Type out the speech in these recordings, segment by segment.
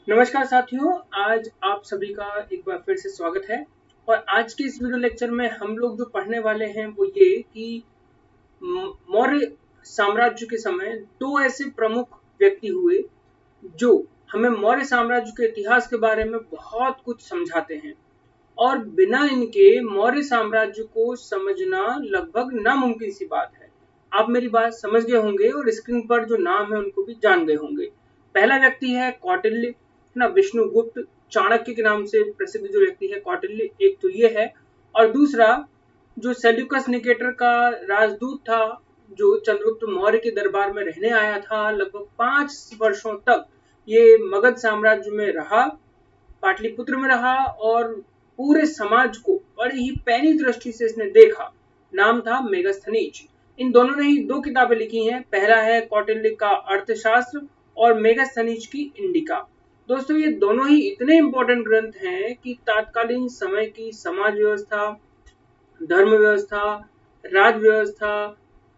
नमस्कार साथियों, आज आप सभी का एक बार फिर से स्वागत है। और आज के इस वीडियो लेक्चर में हम लोग जो पढ़ने वाले हैं वो ये कि मौर्य साम्राज्य के समय दो ऐसे प्रमुख व्यक्ति हुए जो हमें मौर्य साम्राज्य के इतिहास के बारे में बहुत कुछ समझाते हैं। और बिना इनके मौर्य साम्राज्य को समझना लगभग नामुमकिन सी बात है। आप मेरी बात समझ गए होंगे और स्क्रीन पर जो नाम है उनको भी जान गए होंगे। पहला व्यक्ति है कौटिल्य, है ना, विष्णुगुप्त चाणक्य के नाम से प्रसिद्ध जो व्यक्ति है कौटिल्य, एक तो ये है। और दूसरा जो सेल्यूकस निकेटर का राजदूत था, जो चंद्रगुप्त मौर्य के दरबार में रहने आया था, लगभग 5 वर्षों तक ये मगध साम्राज्य में रहा, पाटलिपुत्र में रहा और पूरे समाज को बड़ी ही पैनी दृष्टि से इसने देखा। नाम था मेगस्थनीज। इन दोनों ने ही दो किताबें लिखी हैं। पहला है कौटिल्य का अर्थशास्त्र और मेगस्थनीज की इंडिका। दोस्तों, ये दोनों ही इतने इंपॉर्टेंट ग्रंथ हैं कि तत्कालीन समय की समाज व्यवस्था, धर्म व्यवस्था, राज व्यवस्था,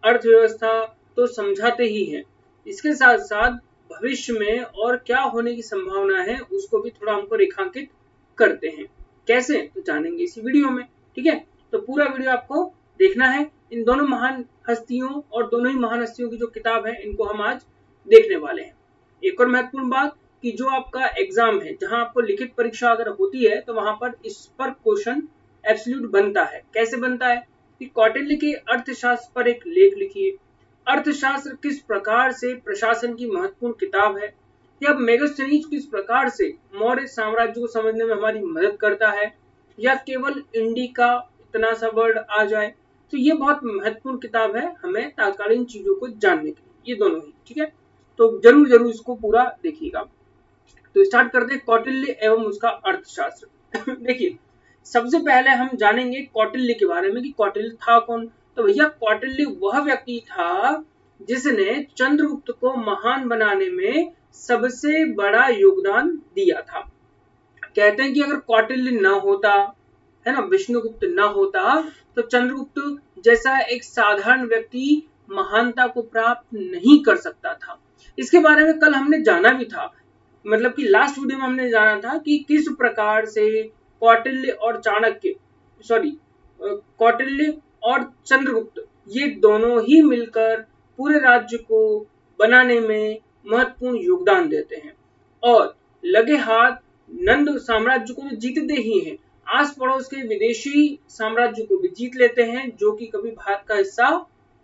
अर्थव्यवस्था तो समझाते ही हैं। इसके साथ साथ भविष्य में और क्या होने की संभावना है उसको भी थोड़ा हमको रेखांकित करते हैं। कैसे, तो जानेंगे इसी वीडियो में। ठीक है, तो पूरा वीडियो आपको देखना है। इन दोनों महान हस्तियों और दोनों ही महान हस्तियों की जो किताब है इनको हम आज देखने वाले हैं। एक और महत्वपूर्ण बात कि जो आपका एग्जाम है, जहां आपको लिखित परीक्षा अगर होती है तो वहां पर इस पर क्वेश्चन एब्सोल्यूट बनता है। कैसे बनता है कि कौटिल्य के अर्थशास्त्र पर एक लेख लिखिए। अर्थशास्त्र किस प्रकार से प्रशासन की महत्वपूर्ण किताब है, या मेगास्थनीज किस प्रकार से मौर्य साम्राज्य को समझने में हमारी मदद करता है, या केवल इंडिका इतना सा वर्ड आ जाए। तो ये बहुत महत्वपूर्ण किताब है हमें तत्कालीन चीजों को जानने के लिए, ये दोनों ही। ठीक है, तो जरूर जरूर इसको पूरा देखिएगा। तो स्टार्ट करते हैं कौटिल्य एवं उसका अर्थशास्त्र। देखिए, सबसे पहले हम जानेंगे कौटिल्य के बारे में कि कौटिल्य था कौन। तो भैया, कौटिल्य वह व्यक्ति था जिसने चंद्रगुप्त को महान बनाने में सबसे बड़ा योगदान दिया था। कहते हैं कि अगर कौटिल्य न होता, है ना, विष्णुगुप्त न होता, तो चंद्रगुप्त जैसा एक साधारण व्यक्ति महानता को प्राप्त नहीं कर सकता था। इसके बारे में कल हमने जाना भी था, मतलब कि लास्ट वीडियो में हमने जाना था कि किस प्रकार से कौटिल्य और चाणक्य, सॉरी, कौटिल्य और चंद्रगुप्त, ये दोनों ही मिलकर पूरे राज्य को बनाने में महत्वपूर्ण योगदान देते हैं। और लगे हाथ नंद साम्राज्य को तो जीतते ही हैं, आस पड़ोस के विदेशी साम्राज्य को भी जीत लेते हैं जो कि कभी भारत का हिस्सा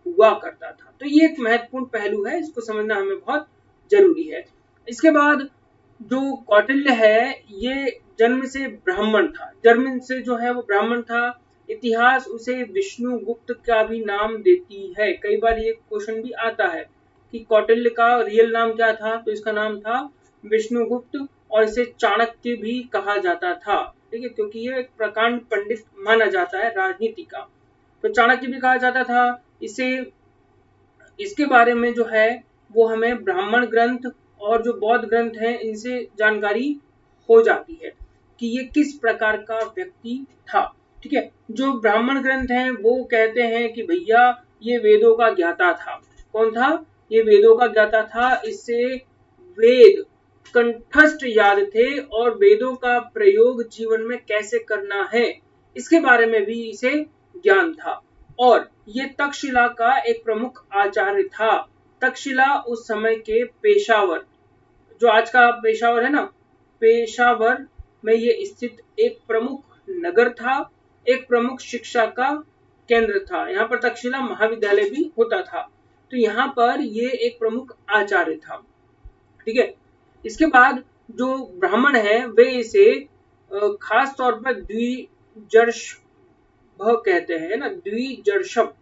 हुआ करता था। तो ये एक महत्वपूर्ण पहलू है, इसको समझना हमें बहुत जरूरी है। इसके बाद जो कौटिल्य है ये जन्म से ब्राह्मण था, जन्म से जो है वो ब्राह्मण था। इतिहास उसे विष्णुगुप्त का भी नाम देती है। कई बार ये क्वेश्चन भी आता है कि कौटिल्य का रियल नाम क्या था, तो इसका नाम था विष्णुगुप्त और इसे चाणक्य भी कहा जाता था। ठीक है, क्योंकि ये एक प्रकांड पंडित माना जाता है राजनीति का, तो चाणक्य भी कहा जाता था इसे। इसके बारे में जो है वो हमें ब्राह्मण ग्रंथ और जो बौद्ध ग्रंथ हैं इनसे जानकारी हो जाती है कि ये किस प्रकार का व्यक्ति था। ठीक है, जो ब्राह्मण ग्रंथ हैं वो कहते हैं कि भैया ये वेदों का ज्ञाता था। कौन था? ये वेदों का ज्ञाता था। इससे वेद कंठस्थ याद थे और वेदों का प्रयोग जीवन में कैसे करना है इसके बारे में भी इसे ज्ञान था। और ये तक्षशिला का एक प्रमुख आचार्य था। तक्षशिला उस समय के पेशावर, जो आज का पेशावर है ना, पेशावर में ये स्थित एक प्रमुख नगर था, एक प्रमुख शिक्षा का केंद्र था। यहाँ पर तक्षशिला महाविद्यालय भी होता था। तो यहाँ पर ये एक प्रमुख आचार्य था। ठीक है, इसके बाद जो ब्राह्मण है वे इसे खास तौर पर द्विजर्ष कहते हैं ना, द्विजर्षभ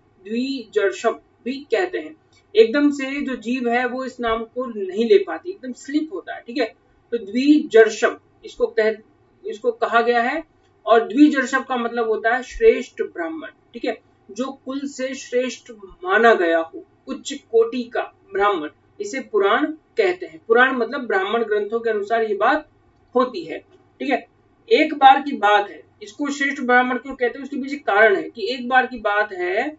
भी कहते हैं। एकदम से जो जीव है वो इस नाम को नहीं ले पाती, एकदम स्लिप होता है। ठीक है, तो द्विजर्षभ इसको कहा गया है। और द्विजर्षभ का मतलब होता है श्रेष्ठ ब्राह्मण। ठीक है, जो कुल से श्रेष्ठ माना गया हो, उच्च कोटि का ब्राह्मण, इसे पुराण कहते हैं। पुराण मतलब ब्राह्मण ग्रंथों के अनुसार ये बात होती है। ठीक है, एक बार की बात है, इसको श्रेष्ठ ब्राह्मण क्यों कहते हैं उसके पीछे कारण है कि एक बार की बात है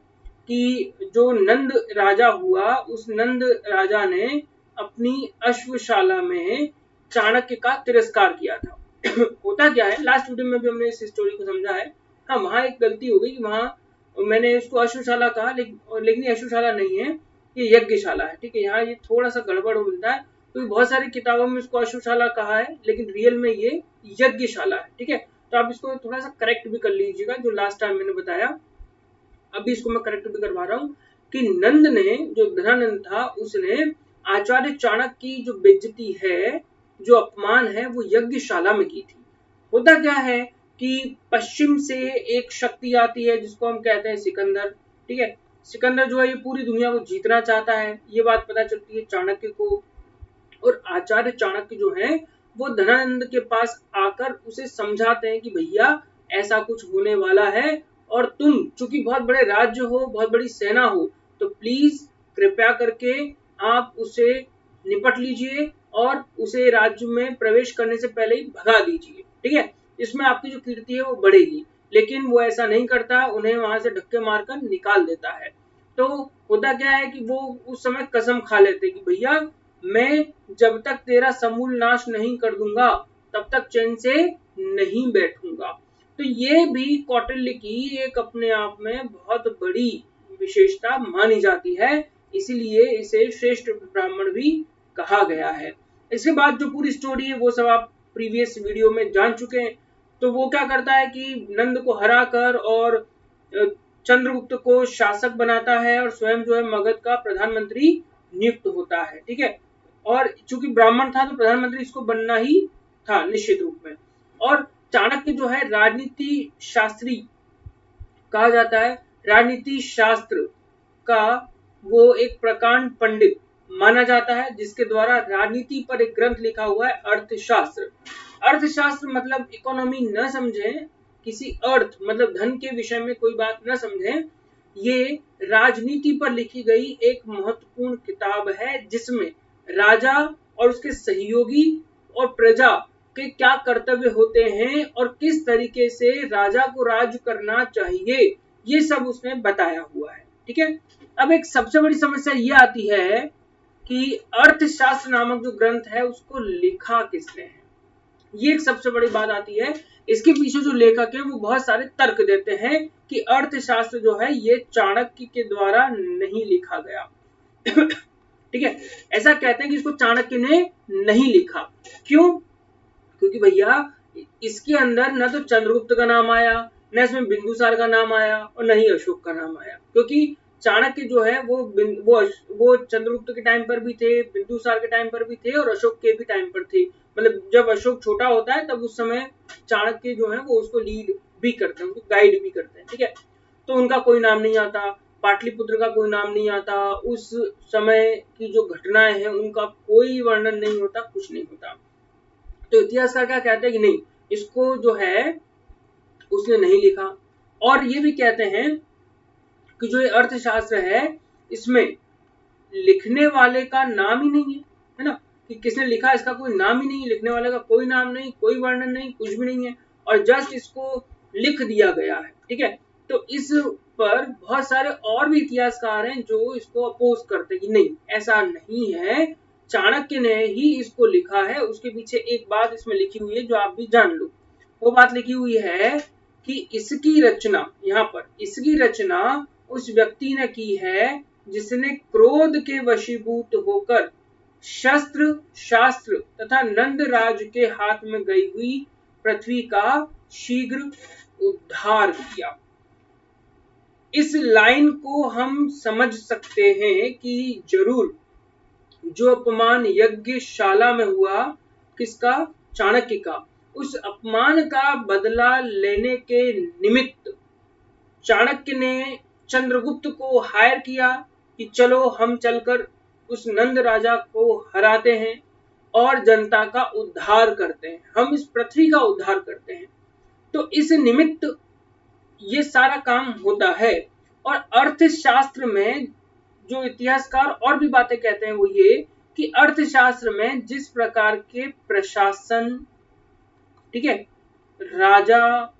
कि जो नंद राजा हुआ, उस नंद राजा ने अपनी अश्वशाला में चाणक्य का तिरस्कार किया था। होता क्या है, लास्ट वीडियो में भी हमने इस स्टोरी को समझा है। हाँ, वहां एक गलती हो गई कि वहां मैंने इसको अश्वशाला कहा, लेकिन ये अश्वशाला नहीं है, ये यज्ञशाला है। ठीक है, यहाँ ये थोड़ा सा गड़बड़ मिलता है, क्योंकि बहुत सारी किताबों में इसको अश्वशाला कहा है, लेकिन रियल में ये यज्ञशाला है। ठीक है, तो आप इसको थोड़ा सा करेक्ट भी कर लीजिएगा, जो लास्ट टाइम मैंने बताया, अभी इसको मैं करेक्ट भी करवा रहा हूँ कि नंद ने, जो धनानंद था, उसने आचार्य चाणक्य की जो बेइज्जती है, जो अपमान है, वो यज्ञशाला में की थी। होता क्या है कि पश्चिम से एक शक्ति आती है जिसको हम कहते हैं सिकंदर। ठीक है, सिकंदर जो है ये पूरी दुनिया को जीतना चाहता है, ये बात पता चलती है चाणक्य को। और आचार्य चाणक्य जो है वो धनानंद के पास आकर उसे समझाते हैं कि भैया ऐसा कुछ होने वाला है, और तुम चूंकि बहुत बड़े राज्य हो, बहुत बड़ी सेना हो, तो प्लीज कृपया करके आप उसे निपट लीजिए और उसे राज्य में प्रवेश करने से पहले ही भगा दीजिए। ठीक है, इसमें आपकी जो कीर्ति है वो बढ़ेगी। लेकिन वो ऐसा नहीं करता, उन्हें वहां से धक्के मारकर निकाल देता है। तो होता क्या है कि वो उस समय कसम खा लेते कि भैया मैं जब तक तेरा समूल नाश नहीं कर दूंगा तब तक चैन से नहीं बैठूंगा। तो ये भी कौटिल्य की एक अपने आप में बहुत बड़ी विशेषता मानी जाती है, इसीलिए इसे श्रेष्ठ ब्राह्मण भी कहा गया है। इसके बाद जो पूरी स्टोरी है वो सब आप प्रीवियस वीडियो में जान चुके हैं। तो वो क्या करता है कि नंद को हरा कर और चंद्रगुप्त को शासक बनाता है और स्वयं जो है मगध का प्रधानमंत्री नियुक्त होता है। ठीक है, और चूंकि ब्राह्मण था तो प्रधानमंत्री इसको बनना ही था निश्चित रूप में। और चाणक्य जो है राजनीति शास्त्री कहा जाता है, राजनीति शास्त्र का वो एक प्रकांड पंडित माना जाता है, जिसके द्वारा राजनीति पर एक ग्रंथ लिखा हुआ है, अर्थशास्त्र। अर्थशास्त्र मतलब इकोनॉमी न समझें, किसी अर्थ मतलब धन के विषय में कोई बात न समझें, ये राजनीति पर लिखी गई एक महत्वपूर्ण किताब है, जिसमें राजा और उसके सहयोगी और प्रजा के क्या कर्तव्य होते हैं और किस तरीके से राजा को राज करना चाहिए, ये सब उसने बताया हुआ है। ठीक है, अब एक सबसे बड़ी समस्या ये आती है कि अर्थशास्त्र नामक जो ग्रंथ है उसको लिखा किसने है, ये एक सबसे बड़ी बात आती है। इसके पीछे जो लेखक है वो बहुत सारे तर्क देते हैं कि अर्थशास्त्र जो है ये चाणक्य के द्वारा नहीं लिखा गया। ठीक है, ऐसा कहते हैं कि इसको चाणक्य ने नहीं लिखा। क्यों? क्योंकि भैया इसके अंदर न तो चंद्रगुप्त का नाम आया, न इसमें बिंदुसार का नाम आया और न ही अशोक का नाम आया। क्योंकि चाणक्य जो है वो चंद्रगुप्त के टाइम पर भी थे, बिंदुसार के टाइम पर भी थे और अशोक के भी टाइम पर थे। मतलब जब अशोक छोटा होता है तब उस समय चाणक्य जो है वो उसको लीड भी करते हैं, उसको गाइड भी करते हैं। ठीक है, तो उनका कोई नाम नहीं आता, पाटलिपुत्र का कोई नाम नहीं आता, उस समय की जो घटनाएं हैं उनका कोई वर्णन नहीं होता, कुछ नहीं होता। तो इतिहासकार क्या कहते हैं कि नहीं, इसको जो है उसने नहीं लिखा। और ये भी कहते हैं कि जो ये अर्थशास्त्र है इसमें लिखने वाले का नाम ही नहीं है ना, कि किसने लिखा इसका कोई नाम ही नहीं, लिखने वाले का कोई नाम नहीं, कोई वर्णन नहीं, कुछ भी नहीं है, और जस्ट इसको लिख दिया गया है। ठीक है, तो इस पर बहुत सारे और भी इतिहासकार हैं जो इसको अपोज करते हैं कि नहीं ऐसा नहीं है, चाणक्य ने ही इसको लिखा है। उसके पीछे एक बात इसमें लिखी हुई है जो आप भी जान लो। वो बात लिखी हुई है कि इसकी रचना, यहाँ पर इसकी रचना उस व्यक्ति ने की है जिसने क्रोध के वशीभूत होकर शस्त्र शास्त्र तथा नंद राज के हाथ में गई हुई पृथ्वी का शीघ्र उद्धार किया। इस लाइन को हम समझ सकते हैं कि जरूर जो अपमान यज्ञशाला में हुआ, किसका? चाणक्य का, उस अपमान का बदला लेने के निमित्त चाणक्य ने चंद्रगुप्त को हायर किया कि चलो हम चलकर उस नंद राजा को हराते हैं और जनता का उद्धार करते हैं, हम इस पृथ्वी का उद्धार करते हैं। तो इस निमित्त ये सारा काम होता है। और अर्थशास्त्र में जो इतिहासकार और भी बातें कहते हैं वो ये कि अर्थशास्त्र में जिस प्रकार के प्रशासन, ठीक है, राजा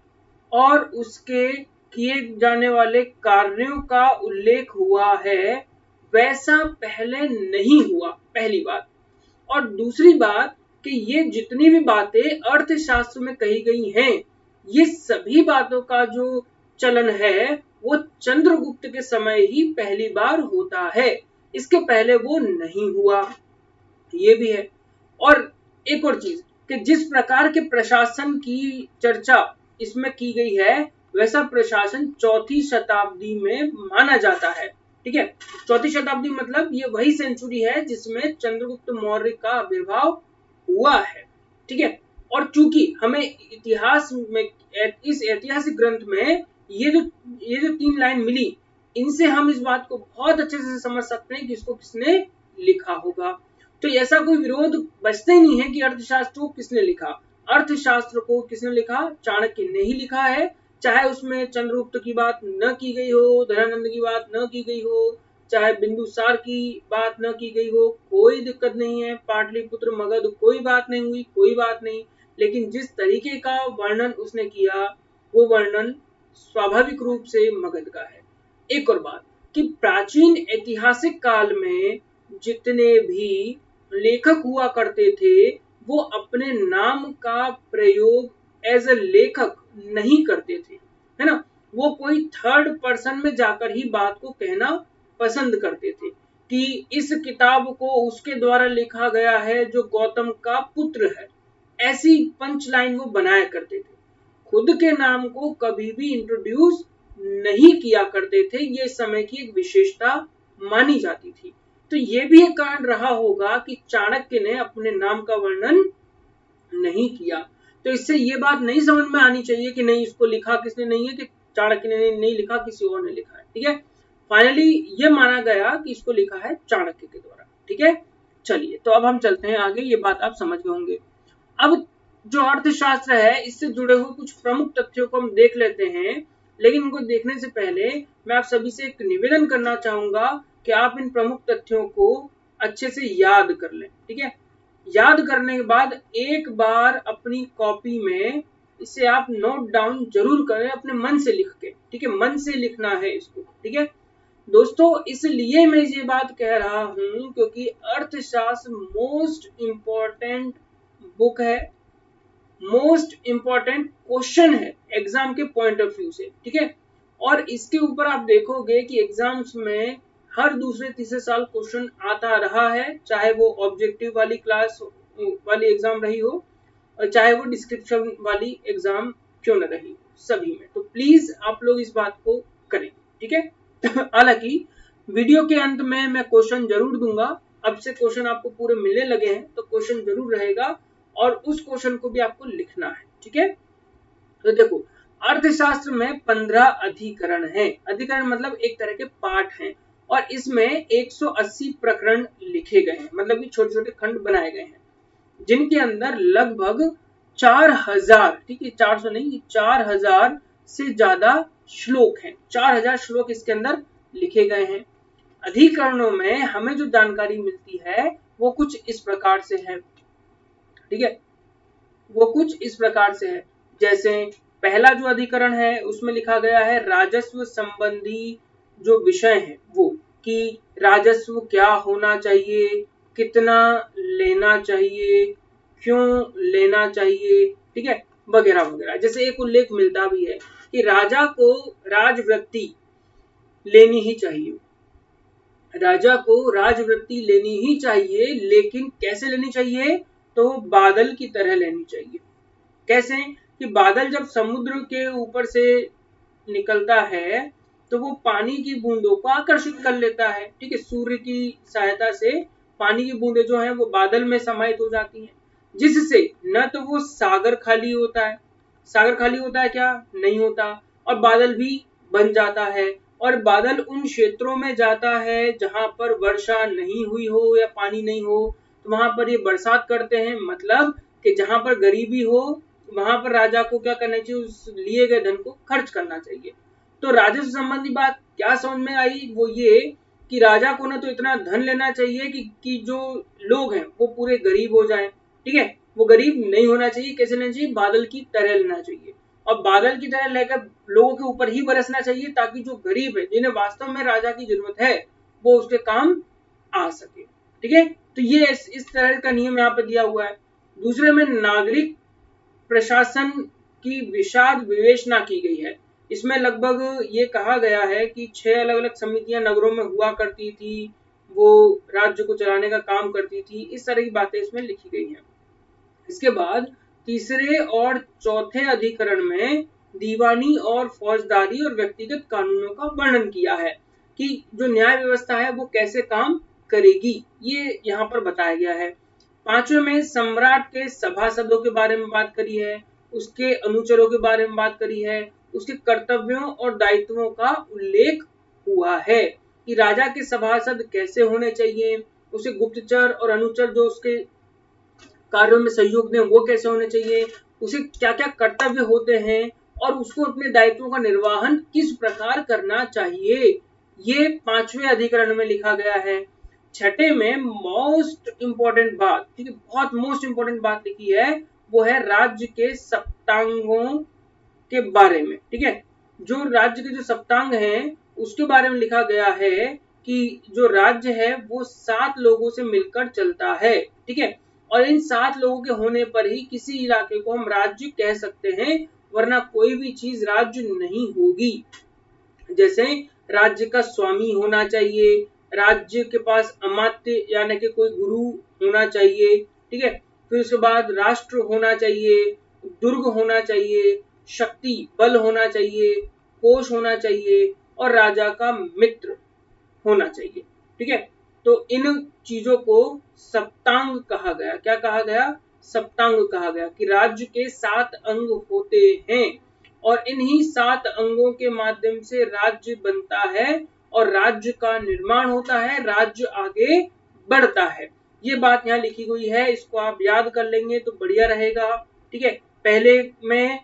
और उसके किए जाने वाले कार्यों का उल्लेख हुआ है, वैसा पहले नहीं हुआ, पहली बात। और दूसरी बात कि ये जितनी भी बातें अर्थशास्त्र में कही गई हैं, ये सभी बातों का जो चलन है वो चंद्रगुप्त के समय ही पहली बार होता है, इसके पहले वो नहीं हुआ, ये भी है। और एक और चीज कि जिस प्रकार के प्रशासन की चर्चा इसमें की गई है, वैसा प्रशासन चौथी शताब्दी में माना जाता है। ठीक है, चौथी शताब्दी मतलब ये वही सेंचुरी है जिसमें चंद्रगुप्त मौर्य का आविर्भाव हुआ है। ठीक है, और चूंकि हमें इतिहास में इस ऐतिहासिक ग्रंथ में ये जो 3 लाइन मिली, इनसे हम इस बात को बहुत अच्छे से समझ सकते हैं कि इसको किसने लिखा होगा। तो ऐसा कोई विरोध बचता ही नहीं है कि अर्थशास्त्र को किसने लिखा। अर्थशास्त्र को किसने लिखा? चाणक्य ने ही लिखा है, चाहे उसमें चंद्रगुप्त की बात न की गई हो, धनानंद की बात न की गई हो, चाहे बिंदुसार की बात न की गई हो, कोई दिक्कत नहीं है। पाटलिपुत्र मगध कोई बात नहीं हुई, कोई बात नहीं, लेकिन जिस तरीके का वर्णन उसने किया वो वर्णन स्वाभाविक रूप से मगध का है। एक और बात कि प्राचीन ऐतिहासिक काल में जितने भी लेखक हुआ करते थे वो अपने नाम का प्रयोग एज अ लेखक नहीं करते थे, है ना। वो कोई थर्ड पर्सन में जाकर ही बात को कहना पसंद करते थे कि इस किताब को उसके द्वारा लिखा गया है जो गौतम का पुत्र है, ऐसी पंच लाइन वो बनाया करते थे। खुद के नाम को कभी भी इंट्रोड्यूस नहीं किया करते थे, ये समय की एक विशेषता मानी जाती थी। तो ये भी एक कारण रहा होगा कि चाणक्य ने अपने नाम का वर्णन नहीं किया। तो इससे ये बात नहीं समझ में आनी चाहिए कि नहीं इसको लिखा किसने नहीं है, कि चाणक्य ने नहीं लिखा, किसी और ने लिखा है। ठीक है, फाइनली ये माना गया कि इसको लिखा है चाणक्य के द्वारा। ठीक है, चलिए तो अब हम चलते हैं आगे, ये बात आप समझ गए होंगे। अब जो अर्थशास्त्र है इससे जुड़े हुए कुछ प्रमुख तथ्यों को हम देख लेते हैं, लेकिन इनको देखने से पहले मैं आप सभी से एक निवेदन करना चाहूंगा कि आप इन प्रमुख तथ्यों को अच्छे से याद कर लें। ठीक है, याद करने के बाद एक बार अपनी कॉपी में इसे आप नोट डाउन जरूर करें, अपने मन से लिख के। ठीक है, मन से लिखना है इसको। ठीक है दोस्तों, इसलिए मैं ये बात कह रहा हूं क्योंकि अर्थशास्त्र मोस्ट इंपॉर्टेंट बुक है, मोस्ट इंपॉर्टेंट क्वेश्चन है एग्जाम के पॉइंट ऑफ व्यू से। ठीक है, और इसके ऊपर आप देखोगे कि एग्जाम्स में हर दूसरे तीसरे साल क्वेश्चन आता रहा है, चाहे वो ऑब्जेक्टिव वाली क्लास वाली एग्जाम रही हो और चाहे वो डिस्क्रिप्शन वाली एग्जाम क्यों न रही, सभी में। तो प्लीज आप लोग इस बात को करें। ठीक है, हालांकि वीडियो के अंत में मैं क्वेश्चन जरूर दूंगा, अब से क्वेश्चन आपको पूरे मिलने लगे हैं तो क्वेश्चन जरूर रहेगा और उस क्वेश्चन को भी आपको लिखना है। ठीक है, तो देखो अर्थशास्त्र में 15 अधिकरण हैं। अधिकरण मतलब एक तरह के पाठ हैं और इसमें 180 प्रकरण लिखे गए हैं, मतलब कि छोटे छोटे खंड बनाए गए हैं जिनके अंदर लगभग 4000, ठीक है 400 नहीं, 4000 से ज्यादा श्लोक हैं। 4000 श्लोक इसके अंदर लिखे गए हैं। अधिकरणों में हमें जो जानकारी मिलती है वो कुछ इस प्रकार से है। ठीक है, वो कुछ इस प्रकार से है, जैसे पहला जो अधिकरण है उसमें लिखा गया है राजस्व संबंधी जो विषय है वो, कि राजस्व क्या होना चाहिए, कितना लेना चाहिए, क्यों लेना चाहिए, ठीक है, वगैरह वगैरह। जैसे एक उल्लेख मिलता भी है कि राजा को राजवृत्ति लेनी ही चाहिए, राजा को राजवृत्ति लेनी ही चाहिए, लेकिन कैसे लेनी चाहिए? तो बादल की तरह लेनी चाहिए। कैसे? कि बादल जब समुद्र के ऊपर से निकलता है तो वो पानी की बूंदों को आकर्षित कर लेता है। ठीक है, सूर्य की सहायता से पानी की बूंदें जो है वो बादल में समाहित हो जाती हैं, जिससे न तो वो सागर खाली होता है, सागर खाली होता है क्या? नहीं होता, और बादल भी बन जाता है। और बादल उन क्षेत्रों में जाता है जहां पर वर्षा नहीं हुई हो या पानी नहीं हो, तो वहां पर ये बरसात करते हैं। मतलब कि जहां पर गरीबी हो वहां पर राजा को क्या करना चाहिए? उस लिए गए धन को खर्च करना चाहिए। तो राजस्व संबंधी बात क्या समझ में आई? वो ये कि राजा को ना तो इतना धन लेना चाहिए कि जो लोग हैं वो पूरे गरीब हो जाएं। ठीक है, वो गरीब नहीं होना चाहिए। कैसे लेना चाहिए? बादल की तरह लेना चाहिए, और बादल की तरह लेकर लोगों के ऊपर ही बरसना चाहिए ताकि जो गरीब है, जिन्हें वास्तव में राजा की जरूरत है, वो उसके काम आ सके। ठीक है, तो ये इस तरह का नियम यहाँ पे दिया हुआ है। दूसरे में नागरिक प्रशासन की विषाद विवेचना की गई है। इसमें लगभग ये कहा गया है कि 6 अलग अलग समितियां नगरों में हुआ करती थी, वो राज्य को चलाने का काम करती थी। इस तरह की बातें इसमें लिखी गई हैं। इसके बाद तीसरे और चौथे अधिकरण में दीवानी और फौजदारी और व्यक्तिगत कानूनों का वर्णन किया है कि जो न्याय व्यवस्था है वो कैसे काम करेगी, ये यहाँ पर बताया गया है। पांचवें में सम्राट के सभासदों के बारे में बात करी है, उसके अनुचरों के बारे में बात करी है, उसके कर्तव्यों और दायित्वों का उल्लेख हुआ है कि राजा के सभासद कैसे होने चाहिए, उसे गुप्तचर और अनुचर जो उसके कार्यों में सहयोग दें वो कैसे होने चाहिए, उसे क्या क्या कर्तव्य होते हैं और उसको अपने दायित्वों का निर्वहन किस प्रकार करना चाहिए, ये पांचवें अधिकरण में लिखा गया है। छठे में मोस्ट इंपॉर्टेंट बात, ठीक है, बहुत मोस्ट इंपॉर्टेंट बात लिखी है, वो है राज्य के सप्तांगों के बारे में। ठीक है, जो राज्य के जो सप्तांग हैं उसके बारे में लिखा गया है कि जो राज्य है वो 7 लोगों से मिलकर चलता है। ठीक है, और इन 7 लोगों के होने पर ही किसी इलाके को हम राज्य कह सकते हैं, वरना कोई भी चीज राज्य नहीं होगी। जैसे राज्य का स्वामी होना चाहिए, राज्य के पास अमात्य यानी कि कोई गुरु होना चाहिए। ठीक है, फिर उसके बाद राष्ट्र होना चाहिए, दुर्ग होना चाहिए, शक्ति बल होना चाहिए, कोष होना चाहिए और राजा का मित्र होना चाहिए। ठीक है, तो इन चीजों को सप्तांग कहा गया। क्या कहा गया? सप्तांग कहा गया कि राज्य के 7 अंग होते हैं और इन्हीं 7 अंगों के माध्यम से राज्य बनता है और राज्य का निर्माण होता है, राज्य आगे बढ़ता है। ये बात यहाँ लिखी हुई है, इसको आप याद कर लेंगे तो बढ़िया रहेगा। ठीक है, पहले में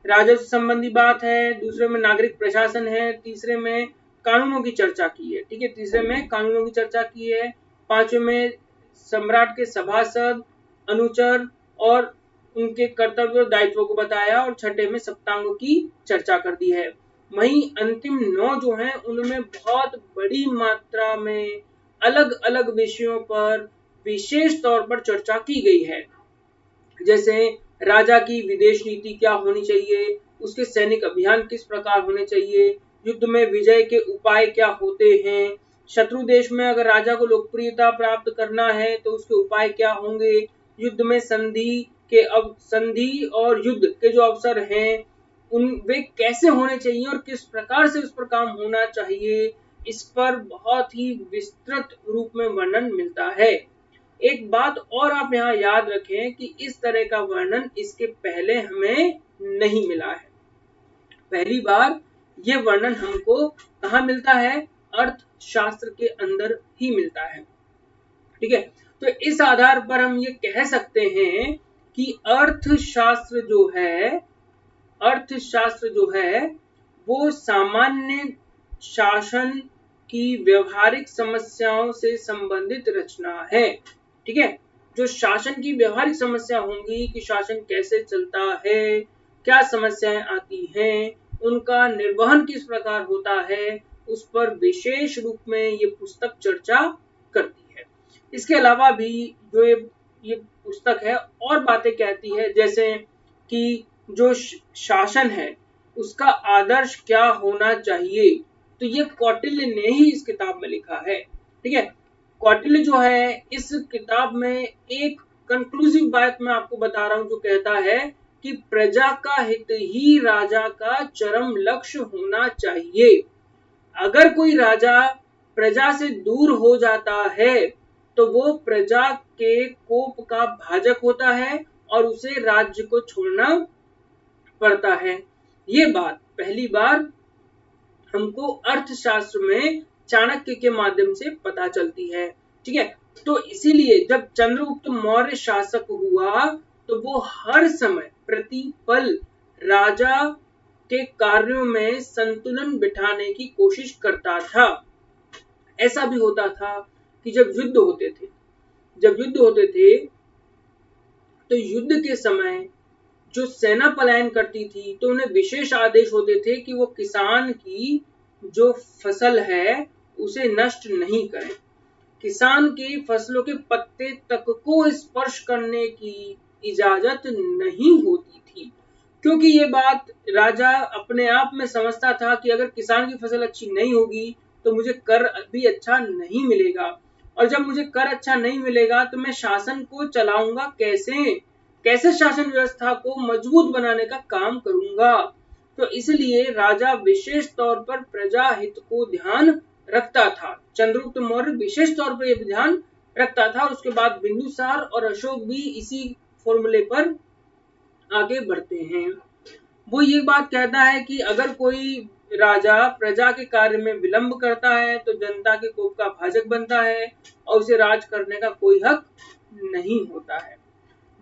राजस्व संबंधी बात है, दूसरे में नागरिक प्रशासन है, तीसरे में कानूनों की चर्चा की है। ठीक है, तीसरे में कानूनों की चर्चा की है, पांचवें में सम्राट के सभासद, अनुचर और उनके कर्तव्य और दायित्वों को बताया और छठे में सप्तांगों की चर्चा कर दी है। वहीं अंतिम 9 जो हैं उनमें बहुत बड़ी मात्रा में अलग अलग विषयों पर विशेष तौर पर चर्चा की गई है। जैसे राजा की विदेश नीति क्या होनी चाहिए, उसके सैनिक अभियान किस प्रकार होने चाहिए, युद्ध में विजय के उपाय क्या होते हैं, शत्रु देश में अगर राजा को लोकप्रियता प्राप्त करना है तो उसके उपाय क्या होंगे, युद्ध में संधि और युद्ध के जो अवसर हैं उन वे कैसे होने चाहिए और किस प्रकार से उस पर काम होना चाहिए, इस पर बहुत ही विस्तृत रूप में वर्णन मिलता है। एक बात और आप यहाँ याद रखें कि इस तरह का वर्णन इसके पहले हमें नहीं मिला है। पहली बार ये वर्णन हमको कहाँ मिलता है? अर्थशास्त्र के अंदर ही मिलता है। ठीक है, तो इस आधार पर हम ये कह सकते हैं कि अर्थशास्त्र जो है वो सामान्य शासन की व्यवहारिक समस्याओं से संबंधित रचना है। ठीक है, जो शासन की व्यवहारिक समस्या होंगी कि शासन कैसे चलता है, क्या समस्याएं आती हैं, उनका निर्वहन किस प्रकार होता है, उस पर विशेष रूप में ये पुस्तक चर्चा करती है। इसके अलावा भी जो ये पुस्तक है और बातें कहती है, जैसे कि जो शासन है उसका आदर्श क्या होना चाहिए, तो ये कौटिल्य ने ही इस किताब में लिखा है। ठीक है, कौटिल्य जो है इस किताब में एक कंक्लूसिव बात मैं आपको बता रहा हूं जो कहता है कि प्रजा का हित ही राजा का चरम लक्ष्य होना चाहिए। अगर कोई राजा प्रजा से दूर हो जाता है तो वो प्रजा के कोप का भाजक होता है और उसे राज्य को छोड़ना पड़ता है। ये बात पहली बार हमको अर्थशास्त्र में चाणक्य के माध्यम से पता चलती है। ठीक है, तो इसीलिए जब चंद्रगुप्त मौर्य शासक हुआ तो वो हर समय प्रतिपल राजा के कार्यों में संतुलन बिठाने की कोशिश करता था। ऐसा भी होता था कि जब युद्ध होते थे तो युद्ध के समय जो सेना पलायन करती थी तो उन्हें विशेष आदेश होते थे कि वो किसान की जो फसल है उसे नष्ट नहीं करें। किसान की फसलों के पत्ते तक को स्पर्श करने की इजाजत नहीं होती थी, क्योंकि ये बात राजा अपने आप में समझता था कि अगर किसान की फसल अच्छी नहीं होगी तो मुझे कर भी अच्छा नहीं मिलेगा, और जब मुझे कर अच्छा नहीं मिलेगा तो मैं शासन को चलाऊंगा कैसे, कैसे शासन व्यवस्था को मजबूत बनाने का काम करूंगा। तो इसलिए राजा विशेष तौर पर प्रजा हित को ध्यान रखता था। चंद्रगुप्त मौर्य विशेष तौर पर यह ध्यान रखता था, और उसके बाद बिंदुसार और अशोक भी इसी फॉर्मूले पर आगे बढ़ते हैं। वो ये बात कहता है कि अगर कोई राजा प्रजा के कार्य में विलंब करता है तो जनता के कोप का भाजक बनता है और उसे राज करने का कोई हक नहीं होता है।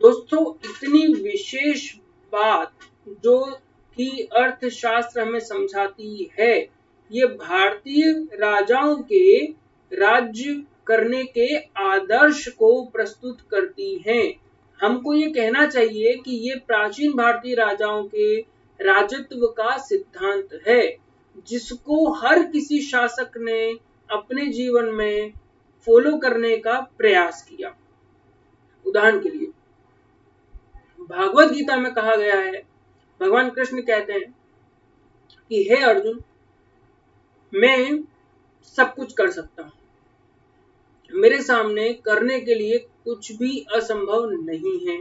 दोस्तों, इतनी विशेष बात जो कि अर्थशास्त्र हमें समझाती है, ये भारतीय राजाओं के राज्य करने के आदर्श को प्रस्तुत करती हैं। हमको ये कहना चाहिए कि ये प्राचीन भारतीय राजाओं के राजत्व का सिद्धांत है, जिसको हर किसी शासक ने अपने जीवन में फॉलो करने का प्रयास किया। उदाहरण के लिए भागवत गीता में कहा गया है, भगवान कृष्ण कहते हैं कि हे अर्जुन, मैं सब कुछ कर सकता हूं, मेरे सामने करने के लिए कुछ भी असंभव नहीं है,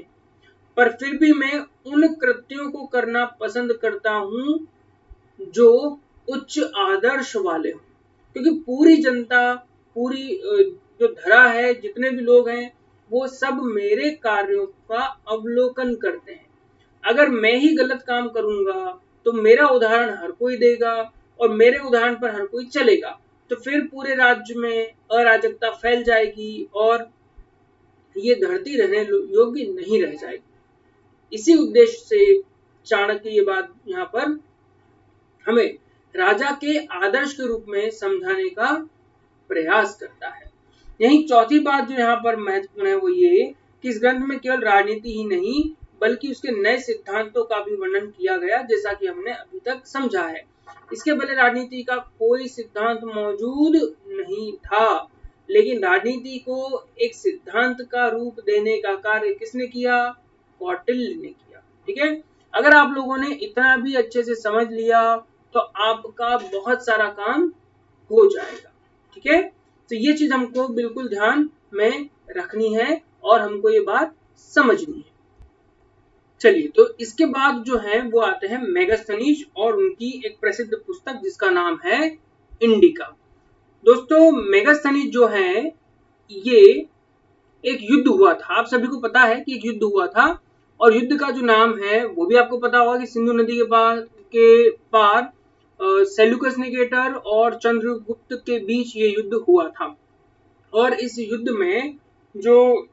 पर फिर भी मैं उन कृत्यों को करना पसंद करता हूं जो उच्च आदर्श वाले हों, क्योंकि पूरी जनता, पूरी जो धरा है, जितने भी लोग हैं, वो सब मेरे कार्यों का अवलोकन करते हैं। अगर मैं ही गलत काम करूंगा तो मेरा उदाहरण हर कोई देगा और मेरे उदाहरण पर हर कोई चलेगा, तो फिर पूरे राज्य में अराजकता फैल जाएगी और ये धरती रहने योग्य नहीं रह जाएगी। इसी उद्देश्य से चाणक्य ये बात यहाँ पर हमें राजा के आदर्श के रूप में समझाने का प्रयास करता है। यही चौथी बात जो यहाँ पर महत्वपूर्ण है वो ये कि इस ग्रंथ में केवल राजनीति ही नहीं बल्कि उसके नए सिद्धांतों का भी वर्णन किया गया, जैसा कि हमने अभी तक समझा है। इसके पहले राजनीति का कोई सिद्धांत मौजूद नहीं था, लेकिन राजनीति को एक सिद्धांत का रूप देने का कार्य किसने किया? कौटिल्य ने किया। ठीक है, अगर आप लोगों ने इतना भी अच्छे से समझ लिया तो आपका बहुत सारा काम हो जाएगा। ठीक है, तो ये चीज हमको बिल्कुल ध्यान में रखनी है और हमको ये बात समझनी है। चलिए, तो इसके बाद जो है वो आते हैं मेगास्थनीज और उनकी एक प्रसिद्ध पुस्तक जिसका नाम है इंडिका। दोस्तों, मेगास्थनीज जो है ये एक युद्ध हुआ था, आप सभी को पता है कि एक युद्ध हुआ था, और युद्ध का जो नाम है वो भी आपको पता होगा कि सिंधु नदी के पार सेल्यूकस निकेटर और चंद्रगुप्त के बीच ये युद्ध हुआ था, और इस युद्ध में जो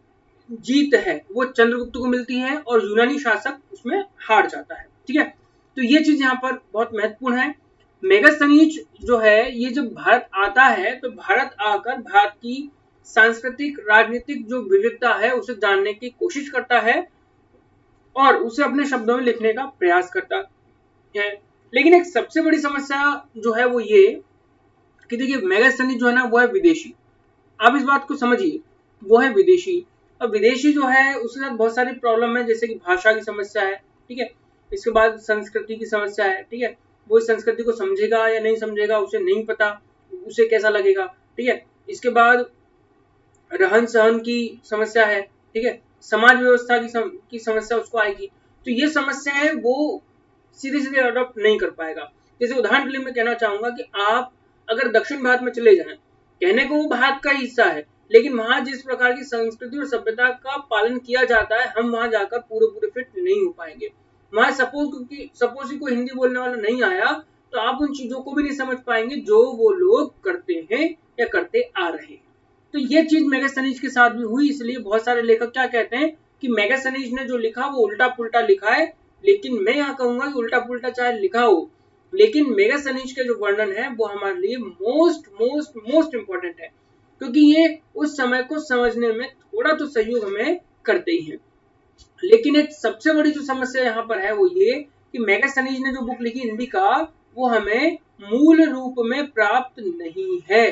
जीत है वो चंद्रगुप्त को मिलती है और यूनानी शासक उसमें हार जाता है। ठीक है, तो ये चीज यहाँ पर बहुत महत्वपूर्ण है। मेगास्थनीज जो है ये जब भारत आता है तो भारत आकर भारत की सांस्कृतिक राजनीतिक जो विविधता है उसे जानने की कोशिश करता है और उसे अपने शब्दों में लिखने का प्रयास करता है। लेकिन एक सबसे बड़ी समस्या जो है वो ये कि देखिए, मेगास्थनीज जो है ना वो है विदेशी। आप इस बात को समझिए, वो है विदेशी, और विदेशी जो है उसके साथ बहुत सारी प्रॉब्लम है, जैसे कि भाषा की समस्या है। ठीक है, इसके बाद संस्कृति की समस्या है। ठीक है, वो इस संस्कृति को समझेगा या नहीं समझेगा उसे नहीं पता, उसे कैसा लगेगा। ठीक है, इसके बाद रहन सहन की समस्या है। ठीक है, समाज व्यवस्था की समस्या उसको आएगी। तो ये समस्या है वो सीधे सीधे अडॉप्ट नहीं कर पाएगा। जैसे उदाहरण के लिए मैं कहना चाहूंगा कि आप अगर दक्षिण भारत में चले जाएं, कहने को वो भारत का हिस्सा है, लेकिन वहां जिस प्रकार की संस्कृति और सभ्यता का पालन किया जाता है, हम वहां जाकर पूरे फिट नहीं हो पाएंगे। वहां सपोज कोई हिंदी बोलने वाला नहीं आया तो आप उन चीजों को भी नहीं समझ पाएंगे जो वो लोग करते हैं या करते आ रहे हैं। तो ये चीज मेगास्थनीज के साथ भी हुई, इसलिए बहुत सारे लेखक क्या कहते हैं कि मेगास्थनीज ने जो लिखा वो उल्टा पुल्टा लिखा है। लेकिन मैं यहाँ कहूंगा कि उल्टा पुल्टा चाहे लिखा हो, लेकिन मेगास्थनीज के जो वर्णन है वो हमारे लिए मोस्ट इंपॉर्टेंट है, क्योंकि ये उस समय को समझने में थोड़ा तो सहयोग हमें करते ही हैं। लेकिन एक सबसे बड़ी जो समस्या यहाँ पर है वो ये कि मेगास्थनीज ने जो बुक लिखी इंडिका वो हमें मूल रूप में प्राप्त नहीं है।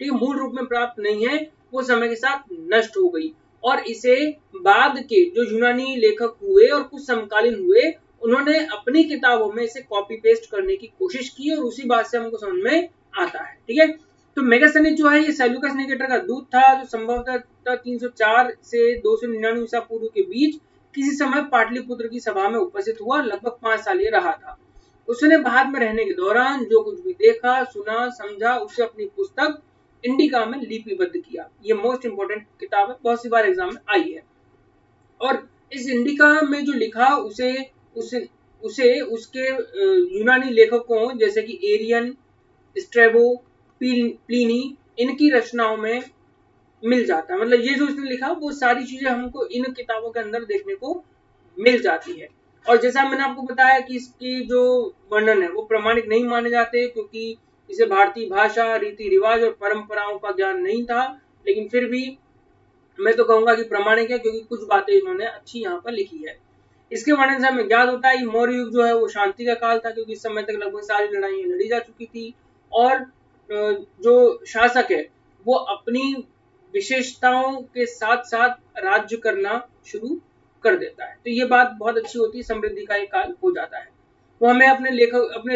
ठीक है, मूल रूप में प्राप्त नहीं है, वो समय के साथ नष्ट हो गई। और इसे बाद के जो यूनानी लेखक हुए और कुछ समकालीन हुए, उन्होंने अपनी किताबों में इसे कॉपी पेस्ट करने की कोशिश की और उसी बात से हमको समझ में आता है। ठीक है, तो मेगास्थनीज जो है ये सेल्यूकस निकेटर का दूत था, जो संभवतः 304 से 299 ईसा पूर्व के बीच किसी समय पाटलिपुत्र की सभा में उपस्थित हुआ। लगभग 5 साल ये रहा था। उसने भारत में रहने के दौरान जो कुछ भी देखा, सुना, समझा, उसे अपनी पुस्तक इंडिका में लिपिबद्ध किया। ये मोस्ट इंपोर्टेंट किताब है, बहुत सी बार एग्जाम में आई है। और इस इंडिका में जो लिखा उसे उसे उसे उसके यूनानी लेखकों जैसे कि एरियन, स्ट्रेबो, प्लिनी, इनकी रचनाओं में मिल जाता है। मतलब ये जो उसने लिखा वो सारी चीजें हमको इन किताबों के अंदर देखने को मिल जाती है। और जैसा मैंने आपको बताया कि इसकी जो वर्णन है वो प्रमाणिक नहीं माने जाते, क्योंकि इसे भारतीय भाषा, रीति रिवाज और परंपराओं का ज्ञान नहीं था। लेकिन फिर भी मैं तो कहूंगा कि प्रमाणिक है, क्योंकि कुछ बातें इन्होंने अच्छी यहाँ पर लिखी है। इसके वर्णन से हमें ज्ञात होता है कि मौर्य युग जो है वो शांति का काल था, क्योंकि इस समय तक लगभग सारी लड़ाइयां लड़ी जा चुकी थी और जो शासक है वो अपनी विशेषताओं के साथ साथ राज्य करना शुरू कर देता है। तो ये बात बहुत अच्छी होती है, समृद्धि का एक काल हो जाता है। वो हमें अपने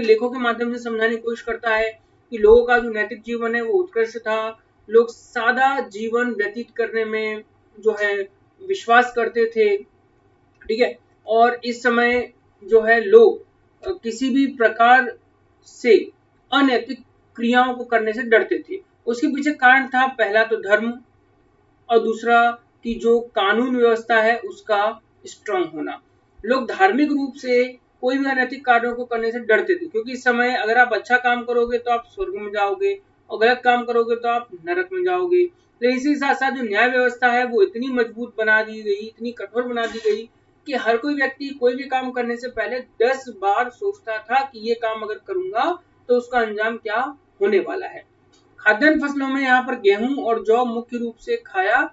लेखों के माध्यम से समझाने की कोशिश करता है कि लोगों का जो नैतिक जीवन है वो उत्कृष्ट था। लोग सादा जीवन व्यतीत करने में जो है विश्वास करते थे। ठीक है, और इस समय जो है लोग किसी भी प्रकार से अनैतिक क्रियाओं को करने से डरते थे। उसके पीछे कारण था, पहला तो धर्म और दूसरा कि जो कानून व्यवस्था है उसका स्ट्रांग होना। लोग धार्मिक रूप से कोई भी अनैतिक कार्यों को करने से डरते थे, क्योंकि इस समय अगर आप अच्छा काम करोगे तो आप स्वर्ग में जाओगे और गलत काम करोगे तो आप नरक में जाओगे। तो इसी साथ साथ जो न्याय व्यवस्था है वो इतनी मजबूत बना दी गई, इतनी कठोर बना दी गई कि हर कोई व्यक्ति कोई भी काम करने से पहले 10 बार सोचता था कि ये काम अगर करूंगा तो उसका अंजाम क्या होने वाला है। खाद्यान्न फसलों में यहाँ पर गेहूं और जौ मुख्य रूप से खाया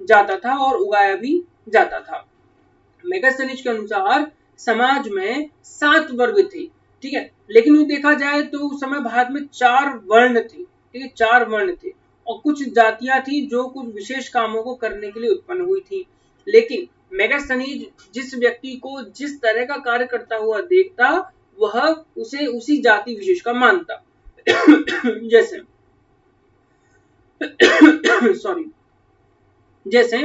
जाता था और उगाया भी जाता था। मेगास्थनीज के अनुसार समाज में 7 वर्ग थे। ठीक है, लेकिन देखा जाए तो उस समय भारत में 4 वर्ण थे। ठीक है, 4 वर्ण थे और कुछ जातियां थी जो कुछ विशेष कामों को करने के लिए उत्पन्न हुई थी। लेकिन मेगास्थनीज जिस व्यक्ति को जिस तरह का कार्य करता हुआ देखता वह उसे उसी जाति विशेष का मानता। जैसे सॉरी, जैसे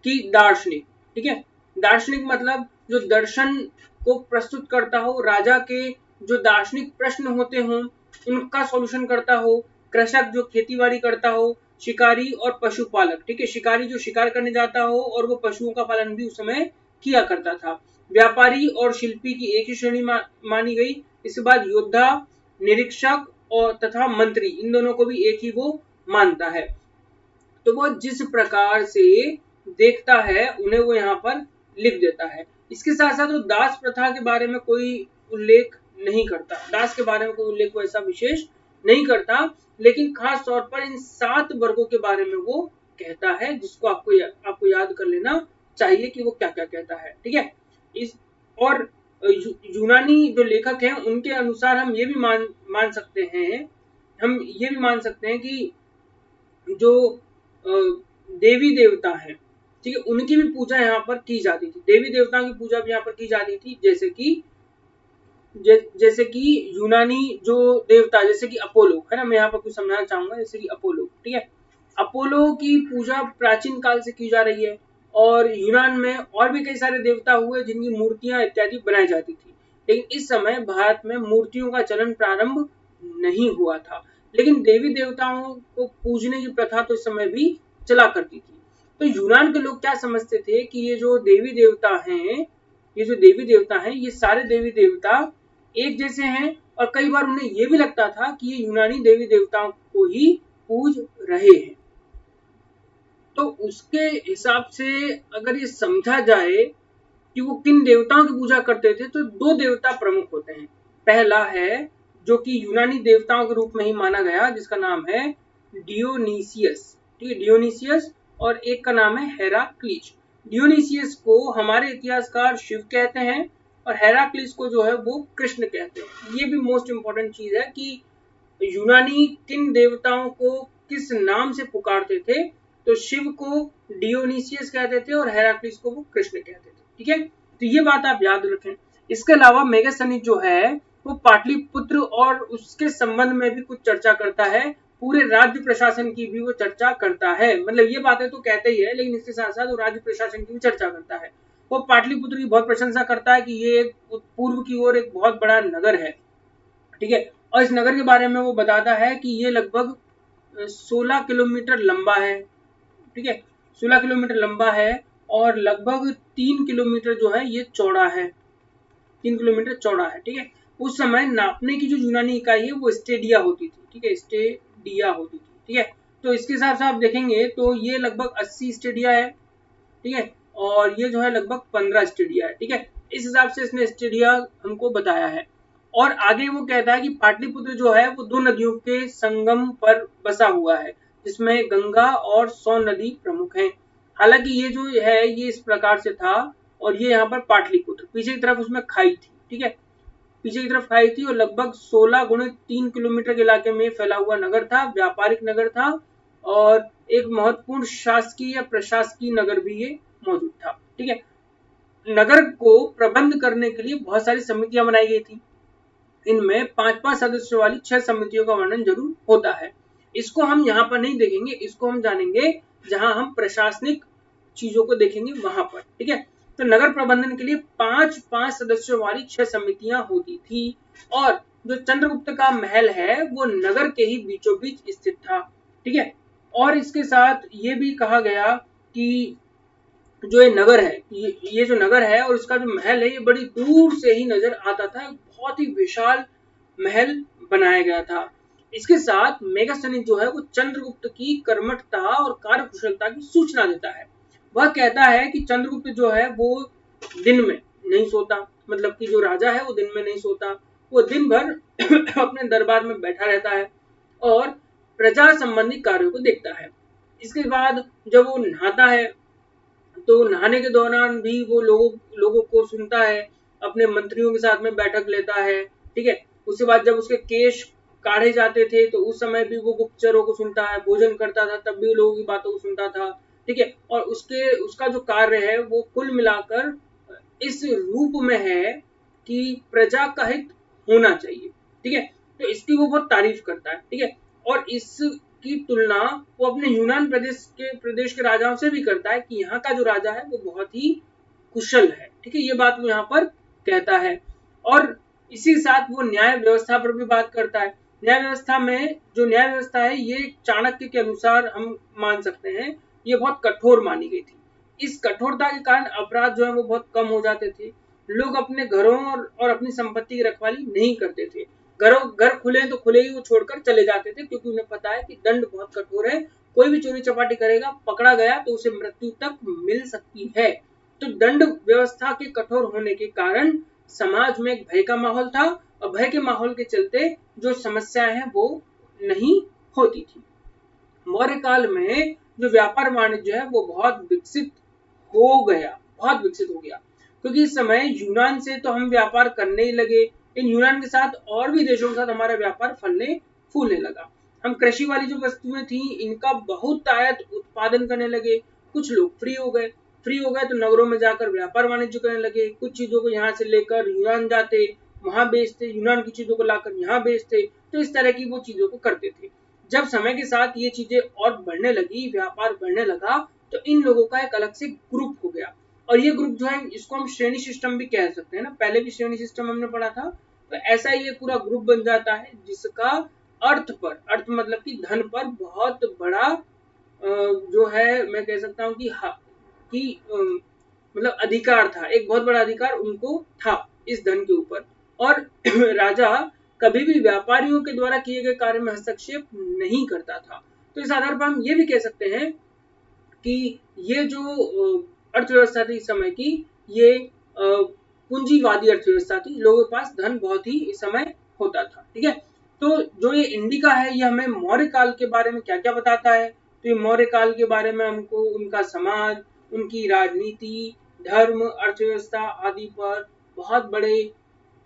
कि दार्शनिक। ठीक है, दार्शनिक मतलब जो दर्शन को प्रस्तुत करता हो, राजा के जो दार्शनिक प्रश्न होते हों उनका सॉल्यूशन करता हो, कृषक जो खेतीबाड़ी करता हो, शिकारी और पशुपालक। ठीक है, शिकारी जो शिकार करने जाता हो और वो पशुओं का पालन भी उस समय किया करता था। व्यापारी और शिल्पी की एक ही श्रेणी मानी गई। इसके बाद योद्धा, निरीक्षक और तथा मंत्री, इन दोनों को भी एक ही वो मानता है। तो वो जिस प्रकार से देखता है उन्हें वो यहाँ पर लिख देता है। इसके साथ साथ वो दास प्रथा के बारे में कोई उल्लेख नहीं करता, दास के बारे में कोई उल्लेख वैसा विशेष नहीं करता, लेकिन खास तौर पर इन 7 वर्गों के बारे में वो कहता है, जिसको आपको याद कर लेना चाहिए कि वो क्या क्या कहता है। ठीक है, इस और यूनानी जो लेखक हैं उनके अनुसार हम ये भी मान सकते हैं, हम ये भी मान सकते हैं कि जो देवी देवता हैं, ठीक है, उनकी भी पूजा यहाँ पर की जाती थी। देवी देवताओं की पूजा भी यहाँ पर की जाती थी, जैसे कि यूनानी जो देवता, जैसे कि अपोलो है ना, मैं यहाँ पर कुछ समझाना चाहूंगा। जैसे कि अपोलो, ठीक है, अपोलो की पूजा प्राचीन काल से की जा रही है और यूनान में और भी कई सारे देवता हुए जिनकी मूर्तियां इत्यादि बनाई जाती थी। लेकिन इस समय भारत में मूर्तियों का चलन प्रारंभ नहीं हुआ था, लेकिन देवी देवताओं को पूजने की प्रथा तो इस समय भी चला करती थी। तो यूनान के लोग क्या समझते थे कि ये जो देवी देवता हैं, ये सारे देवी देवता एक जैसे हैं, और कई बार उन्हें यह भी लगता था कि ये यूनानी देवी देवताओं को ही पूज रहे हैं। तो उसके हिसाब से अगर ये समझा जाए कि वो किन देवताओं की पूजा करते थे, तो 2 देवता प्रमुख होते हैं। पहला है जो कि यूनानी देवताओं के रूप में ही माना गया, जिसका नाम है डियोनीसियस। ठीक है, डियोनीसियस, और एक का नाम है हेराक्लीज। डियोनीसियस को हमारे इतिहासकार शिव कहते हैं और हेराक्लीज को जो है वो कृष्ण कहते हैं। ये भी मोस्ट इंपॉर्टेंट चीज है कि यूनानी किन देवताओं को किस नाम से पुकारते थे, तो शिव को डियोनिसियस कहते थे और हेराक्लिस को वो कृष्ण कहते थे। ठीक है, तो ये बात आप याद रखें। इसके अलावा मेगास्थनीज जो है वो पाटलिपुत्र और उसके संबंध में भी कुछ चर्चा करता है, पूरे राज्य प्रशासन की भी वो चर्चा करता है। मतलब ये बातें तो कहते ही है, लेकिन इसके साथ साथ वो राज्य प्रशासन की भी चर्चा करता है। वो पाटलिपुत्र की बहुत प्रशंसा करता है कि ये पूर्व की ओर एक बहुत बड़ा नगर है। ठीक है, और इस नगर के बारे में वो बताता है कि ये लगभग 16 किलोमीटर लंबा है। ठीक है, 16 किलोमीटर लंबा है और लगभग 3 किलोमीटर जो है ये चौड़ा है, 3 किलोमीटर चौड़ा है। ठीक है, उस समय नापने की जो यूनानी इकाई है वो स्टेडिया होती थी। ठीक है, स्टेडिया होती थी। ठीक है, तो इसके हिसाब से आप देखेंगे तो ये लगभग 80 स्टेडिया है। ठीक है, और ये जो है लगभग 15 स्टेडिया है। ठीक है, इस हिसाब से इसने स्टेडिया हमको बताया है। और आगे वो कहता है कि पाटलिपुत्र जो है वो दो नदियों के संगम पर बसा हुआ है, जिसमें गंगा और सोन नदी प्रमुख हैं। हालांकि ये जो है ये इस प्रकार से था, और ये यहाँ पर पाटलिपुत्र, पीछे की तरफ उसमें खाई थी। ठीक है, पीछे की तरफ खाई थी और लगभग 16 गुणे 3 किलोमीटर के इलाके में फैला हुआ नगर था, व्यापारिक नगर था और एक महत्वपूर्ण शासकीय या प्रशासकीय नगर भी ये मौजूद था। ठीक है, नगर को प्रबंध करने के लिए बहुत सारी समितियां बनाई गई थी। इनमें 5-5 सदस्यों वाली 6 समितियों का वर्णन जरूर होता है। इसको हम यहाँ पर नहीं देखेंगे, इसको हम जानेंगे जहां हम प्रशासनिक चीजों को देखेंगे वहां पर। ठीक है, तो नगर प्रबंधन के लिए 5-5 सदस्यों वाली 6 समितियां होती थी और जो चंद्रगुप्त का महल है वो नगर के ही बीचों बीच स्थित था। ठीक है, और इसके साथ ये भी कहा गया कि जो ये नगर है, ये जो नगर है और इसका जो महल है ये बड़ी दूर से ही नजर आता था। बहुत ही विशाल महल बनाया गया था। इसके साथ मेगास्थनीज जो है वो चंद्रगुप्त की कर्मठता और कार्यकुशलता की सूचना देता है। वह कहता है कि चंद्रगुप्त जो है वो दिन में नहीं सोता, मतलब कि जो राजा है वो दिन में नहीं सोता, वो दिन भर अपने दरबार में बैठा रहता है और प्रजा संबंधी कार्यों को देखता है। इसके बाद जब वो नहाता है तो नहाने के दौरान भी वो लोगों को सुनता है, अपने मंत्रियों के साथ में बैठक लेता है। ठीक है, उसके बाद जब उसके केश काढ़े जाते थे तो उस समय भी वो गुप्तचरों को सुनता है, भोजन करता था तब भी लोगों की बातों को सुनता था। ठीक है, और उसका जो कार्य है वो कुल मिलाकर इस रूप में है कि प्रजा का हित होना चाहिए। ठीक है, तो इसकी वो बहुत तारीफ करता है। ठीक है, और इसकी तुलना वो अपने यूनान प्रदेश के राजाओं से भी करता है कि यहाँ का जो राजा है वो बहुत ही कुशल है। ठीक है, ये बात वो यहाँ पर कहता है। और इसी के साथ वो न्याय व्यवस्था पर भी बात करता है। न्याय व्यवस्था में जो न्याय व्यवस्था है ये चाणक्य के अनुसार हम मान सकते हैं ये बहुत कठोर मानी गई थी। इस कठोरता के कारण अपराध जो है वो बहुत कम हो जाते थे। लोग अपने घरों और अपनी संपत्ति की रखवाली नहीं करते थे। घर खुले तो खुले ही वो छोड़कर चले जाते थे, क्योंकि उन्हें पता है कि दंड बहुत कठोर है। कोई भी चोरी चपाटी करेगा, पकड़ा गया तो उसे मृत्यु तक मिल सकती है। तो दंड व्यवस्था के कठोर होने के कारण समाज में एक भय का माहौल था और भय के माहौल के चलते जो समस्याएं हैं वो नहीं होती थी। मौर्य काल में जो व्यापार वाणिज्य है वो बहुत विकसित हो गया, बहुत विकसित हो गया, क्योंकि इस समय यूनान से तो हम व्यापार करने ही लगे, इन यूनान के साथ और भी देशों के साथ हमारा व्यापार फलने फूलने लगा। हम कृषि वाली जो वस्तुएं थी इनका बहुत आयात उत्पादन करने लगे। कुछ लोग फ्री हो गए तो नगरों में जाकर व्यापार वाणिज्य करने लगे। कुछ चीजों को यहाँ से लेकर यूनान जाते, वहां बेचते, यूनान की चीजों को लाकर यहाँ बेचते, तो इस तरह की वो चीजों को करते थे। जब समय के साथ ये चीजें और बढ़ने लगी, व्यापार बढ़ने लगा, तो इन लोगों का एक अलग से ग्रुप हो गया। और ये ग्रुप जो है इसको हम श्रेणी सिस्टम भी कह सकते हैं ना, पहले भी श्रेणी सिस्टम हमने पढ़ा था। तो ऐसा ये पूरा ग्रुप बन जाता है जिसका अर्थ मतलब कि धन पर बहुत बड़ा जो है मैं कह सकता हूँ कि मतलब अधिकार था, एक बहुत बड़ा अधिकार उनको था इस धन के ऊपर। और राजा कभी भी व्यापारियों के द्वारा किए गए कार्य में हस्तक्षेप नहीं करता था। तो इस आधार पर हम ये भी कह सकते हैं कि ये जो अर्थव्यवस्था थी इस समय की, ये पूंजीवादी अर्थव्यवस्था थी। लोगों के पास धन बहुत ही इस समय होता था। ठीक है, तो जो ये इंडिका है ये हमें मौर्य काल के बारे में क्या क्या बताता है। तो ये मौर्य काल के बारे में हमको उनका समाज, उनकी राजनीति, धर्म, अर्थव्यवस्था आदि पर बहुत बड़े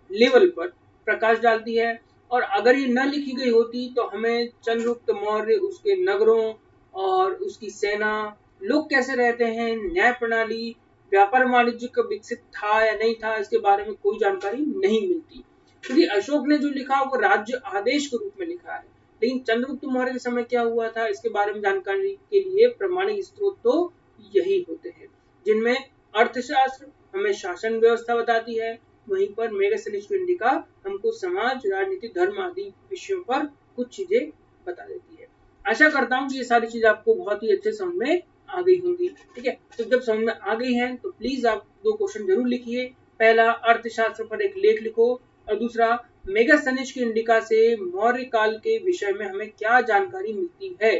लेवल पर प्रकाश डालती है। और अगर ये न लिखी गई होती तो हमें चंद्रगुप्त मौर्य, उसके नगरों और उसकी सेना, लोग कैसे रहते हैं, न्याय प्रणाली, व्यापार वाणिज्य कब विकसित था या नहीं था, इसके बारे में कोई जानकारी नहीं मिलती। क्योंकि अशोक ने जो लिखा वो राज्य आदेश के रूप में लिखा है, लेकिन चंद्रगुप्त मौर्य के समय क्या हुआ था इसके बारे में जानकारी के लिए प्रमाणिक स्रोत तो यही होते हैं, जिनमें अर्थशास्त्र हमें शासन व्यवस्था बताती है, वहीं पर मेगास्थनीज की इंडिका हमको समाज, राजनीति, धर्म आदि विषयों पर कुछ चीजें बता देती है। आशा करता हूँ कि ये सारी चीजें आपको बहुत ही अच्छे समझ में आ गई होंगी। ठीक है, तो जब समझ में आ गई हैं तो प्लीज आप 2 क्वेश्चन जरूर लिखिए। पहला, अर्थशास्त्र पर एक लेख लिखो, और दूसरा, मेगास्थनीज की इंडिका से मौर्य काल के विषय में हमें क्या जानकारी मिलती है,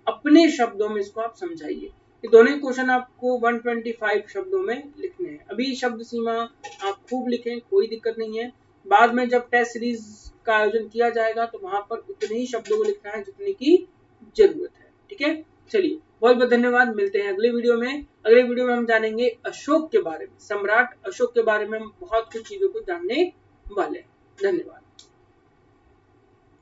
अपने शब्दों में इसको आप समझाइए। ये दोनों क्वेश्चन आपको 125 शब्दों में लिखने हैं। अभी शब्द सीमा आप खूब लिखें, कोई दिक्कत नहीं है। बाद में जब टेस्ट सीरीज का आयोजन किया जाएगा तो वहां पर उतने ही शब्दों को लिखना है जितने की जरूरत है। ठीक है, चलिए बहुत बहुत धन्यवाद, मिलते हैं अगले वीडियो में। अगले वीडियो में हम जानेंगे अशोक के बारे में, सम्राट अशोक के बारे में हम बहुत कुछ चीजों को जानने वाले हैं। धन्यवाद।